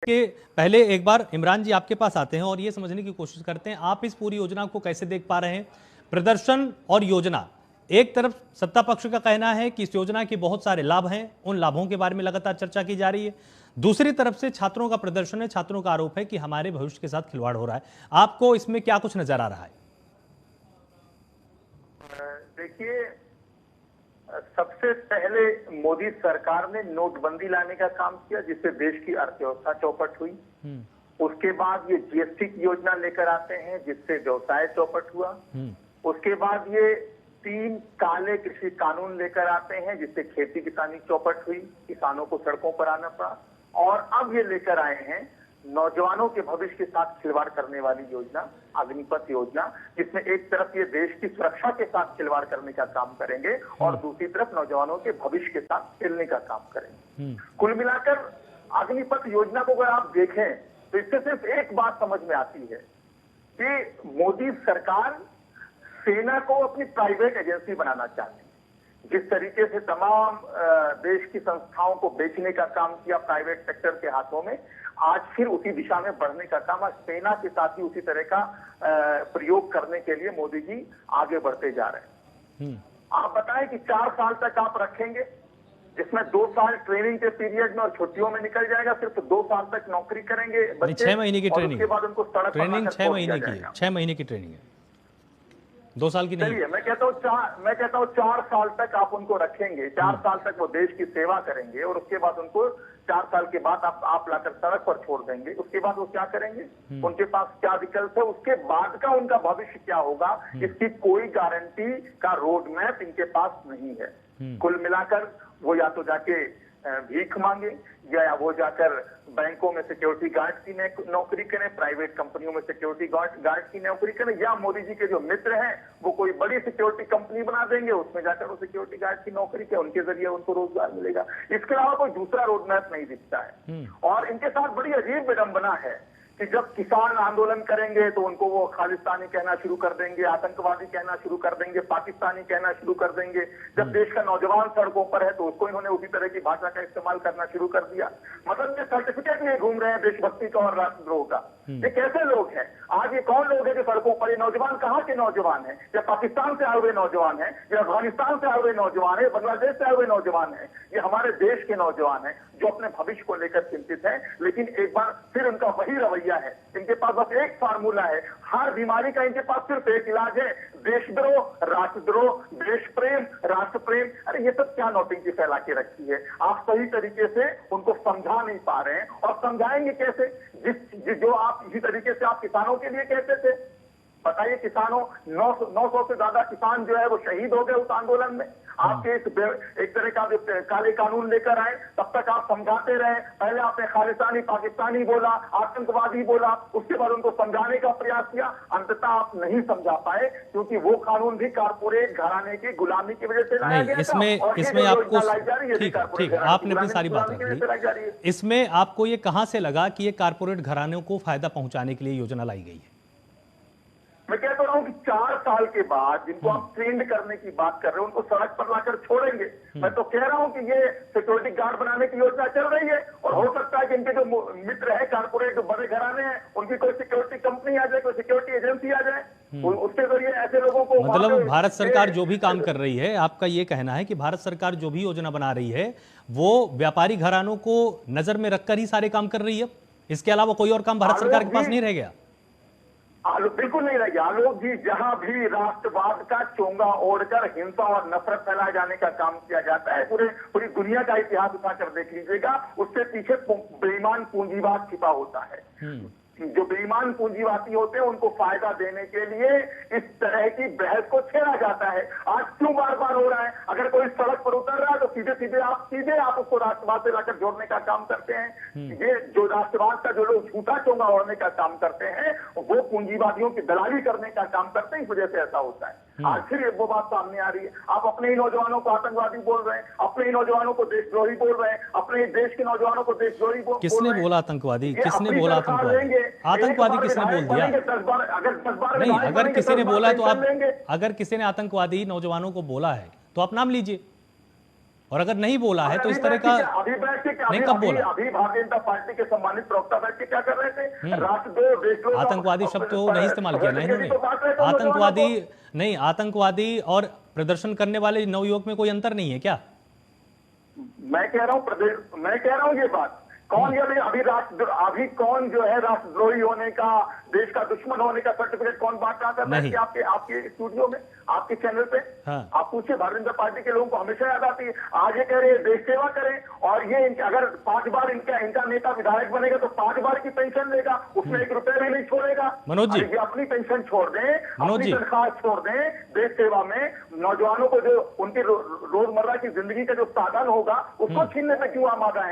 के पहले एक बार इमरान जी आपके पास आते हैं और ये समझने की कोशिश करते हैं आप इस पूरी योजना को कैसे देख पा रहे हैं। प्रदर्शन और योजना, एक तरफ सत्ता पक्ष का कहना है कि इस योजना के बहुत सारे लाभ हैं, उन लाभों के बारे में लगातार चर्चा की जा रही है। दूसरी तरफ से छात्रों का प्रदर्शन है, छात्रों का आरोप है कि हमारे भविष्य के साथ खिलवाड़ हो रहा है। आपको इसमें क्या कुछ नजर आ रहा है? देखिए, सबसे पहले मोदी सरकार ने नोटबंदी लाने का काम किया जिससे देश की अर्थव्यवस्था चौपट हुई। उसके बाद ये जीएसटी की योजना लेकर आते हैं जिससे व्यवसाय चौपट हुआ। उसके बाद ये 3 काले कृषि कानून लेकर आते हैं जिससे खेती किसानी चौपट हुई, किसानों को सड़कों पर आना पड़ा। और अब ये लेकर आए हैं नौजवानों के भविष्य के साथ खिलवाड़ करने वाली योजना, अग्निपथ योजना, जिसमें एक तरफ ये देश की सुरक्षा के साथ खिलवाड़ करने का काम करेंगे और दूसरी तरफ नौजवानों के भविष्य के साथ खेलने का काम करेंगे। कुल मिलाकर अग्निपथ योजना को अगर आप देखें तो इससे सिर्फ एक बात समझ में आती है कि मोदी सरकार सेना को अपनी प्राइवेट एजेंसी बनाना चाहती है। जिस तरीके से तमाम देश की संस्थाओं को बेचने का काम किया प्राइवेट सेक्टर के हाथों में, आज फिर उसी दिशा में बढ़ने का काम, आज सेना के साथ ही उसी तरह का प्रयोग करने के लिए मोदी जी आगे बढ़ते जा रहे हैं। आप बताएं कि 4 साल तक आप रखेंगे जिसमें 2 साल ट्रेनिंग के पीरियड में और छुट्टियों में निकल जाएगा, सिर्फ 2 साल तक नौकरी करेंगे बच्चे, 6 महीने की ट्रेनिंग, उसके बाद उनको सड़क ट्रेनिंग 6 महीने की है, 6 महीने की ट्रेनिंग है, 2 साल की नहीं। चलिए, मैं कहता हूँ 4 साल तक आप उनको रखेंगे, 4 साल तक वो देश की सेवा करेंगे और उसके बाद उनको 4 साल के बाद आप लाकर सड़क पर छोड़ देंगे। उसके बाद वो क्या करेंगे, उनके पास क्या विकल्प है, उसके बाद का उनका भविष्य क्या होगा, इसकी कोई गारंटी का रोड मैप इनके पास नहीं है। कुल मिलाकर वो या तो जाके भीख मांगे या वो जाकर बैंकों में सिक्योरिटी गार्ड की नौकरी करें, प्राइवेट कंपनियों में सिक्योरिटी गार्ड की नौकरी करें, या मोदी जी के जो मित्र हैं वो कोई बड़ी सिक्योरिटी कंपनी बना देंगे, उसमें जाकर वो सिक्योरिटी गार्ड की नौकरी करें, उनके जरिए उनको रोजगार मिलेगा। इसके अलावा कोई दूसरा रोड मैप नहीं दिखता है। और इनके साथ बड़ी अजीब विडंबना है कि जब किसान आंदोलन करेंगे तो उनको वो खालिस्तानी कहना शुरू कर देंगे, आतंकवादी कहना शुरू कर देंगे, पाकिस्तानी कहना शुरू कर देंगे। जब देश का नौजवान सड़कों पर है तो उसको इन्होंने उसी तरह की भाषा का इस्तेमाल करना शुरू कर दिया। मतलब ये सर्टिफिकेट लिए घूम रहे हैं देशभक्ति का और राष्ट्रद्रोह का। ये कैसे लोग हैं? आज ये कौन लोग हैं जो सड़कों पर? ये नौजवान कहाँ के नौजवान हैं? या पाकिस्तान से आए हुए नौजवान हैं, या अफगानिस्तान से आए हुए नौजवान है, बांग्लादेश से आए हुए नौजवान है? ये हमारे देश के नौजवान हैं जो अपने भविष्य को लेकर चिंतित हैं। लेकिन एक बार फिर उनका वही रवैया है, इनके पास बस एक फार्मूला है, हर बीमारी का इनके पास सिर्फ एक इलाज है, देशद्रोह, राष्ट्रद्रोह, देश प्रेम, राष्ट्र प्रेम। अरे ये सब क्या नौटंकी फैला के रखी है? आप सही तरीके से उनको समझा नहीं पा रहे हैं। और समझाएंगे कैसे जो आप इसी तरीके से आप किसानों के लिए कहते थे? बताइए, किसानों 900 से ज्यादा किसान जो है वो शहीद हो गए उस आंदोलन में। आपके एक तरह का जो काले कानून लेकर आए, तब तक आप समझाते रहे। पहले आपने खालिस्तानी पाकिस्तानी बोला, आतंकवादी बोला, उसके बाद उनको समझाने का प्रयास किया, अंततः आप नहीं समझा पाए क्योंकि वो कानून भी कारपोरेट घराने की गुलामी की वजह से लाया गया था। इसमें आपको ठीक, आपने अपनी सारी बात रख ली। इसमें आपको ये कहां से लगा कि ये कारपोरेट घरानों को फायदा पहुंचाने के लिए योजना लाई गई है? मैं कह तो रहा हूं कि 4 साल के बाद जिनको आप ट्रेंड करने की बात कर रहे हो उनको सड़क पर लाकर छोड़ेंगे। मैं तो कह रहा हूं कि ये सिक्योरिटी गार्ड बनाने की योजना चल रही है और हो सकता है कि इनके जो मित्र है कारपोरेट जो बड़े घराने हैं उनकी कोई सिक्योरिटी कंपनी आ जाए, कोई सिक्योरिटी एजेंसी आ जाए, उसके जरिए ऐसे लोगों को, मतलब भारत सरकार जो भी काम कर रही है, आपका ये कहना है कि भारत सरकार जो भी योजना बना रही है वो व्यापारी घरानों को नजर में रखकर ही सारे काम कर रही है, इसके अलावा कोई और काम भारत सरकार के पास नहीं रह गया? बिल्कुल नहीं रह गया। आलोक जी, जहां भी राष्ट्रवाद का चोंगा ओढ़कर हिंसा और नफरत फैलाए जाने का काम किया जाता है, पूरी दुनिया का इतिहास उठाकर देख लीजिएगा, उसके पीछे बेईमान पूंजीवाद छिपा होता है। जो बेईमान पूंजीवादी होते हैं उनको फायदा देने के लिए इस तरह की बहस को छेड़ा जाता है। आज क्यों बार बार हो रहा है? अगर कोई सड़क पर उतर रहा है तो सीधे आप उसको राष्ट्रवाद से लाकर जोड़ने का काम करते हैं। ये जो राष्ट्रवाद का जो लोग झूठा चोंगा ओढ़ने का काम करते हैं वो पूंजीवादियों की दलाली करने का काम करते हैं, इस वजह से ऐसा होता है। आज फिर वो बात सामने आ रही है। आप अपने ही नौजवानों को आतंकवादी बोल रहे हैं, अपने ही नौजवानों को देशद्रोही बोल रहे हैं, अपने देश के नौजवानों को देशद्रोही बोल रहे हैं। किसने बोला आतंकवादी? किसने बोला आतंकवादी? आतंकवादी किसने बोल दिया? नहीं, अगर किसी ने बोला तो आप, अगर किसी ने आतंकवादी नौजवानों को बोला है तो आप नाम लीजिए। और अगर नहीं बोला है तो इस अभी तरह का अभी बैठ के नहीं कब बोला? अभी भारतीय जनता पार्टी के सम्मानित प्रवक्ता बैठ के क्या कर रहे थे? राष्ट्र दो देशों का- आतंकवादी शब्द तो नहीं इस्तेमाल किया ना इन्होंने। तो बात रहे थे आतंकवादी नौजवानों को। नहीं, आतंकवादी और प्रदर्शन करने वाले नवयुवक में कोई अंतर नहीं है क्या? मैं कह रहा हूँ ये बात कौन ये अभी कौन जो है राष्ट्रद्रोही होने का, देश का दुश्मन होने का सर्टिफिकेट कौन बांट रहा था नहीं। आपके स्टूडियो में, आपके चैनल पे? हाँ। आप पूछिए, भारतीय जनता पार्टी के लोगों को हमेशा याद आती है। आज ये कह रहे हैं देश सेवा करें, और ये अगर 5 बार इनका नेता विधायक बनेगा तो 5 बार की पेंशन लेगा, उसमें 1 रुपया भी नहीं छोड़ेगा। मनोज जी। अरे ये अपनी पेंशन छोड़ दें, मनोज अपनी जी। तनख्वाह छोड़ दें, देश सेवा में नौजवानों को जो उनकी रोजमर्रा की जिंदगी का जो साधन होगा उसको छीनने में क्यों आमादा है?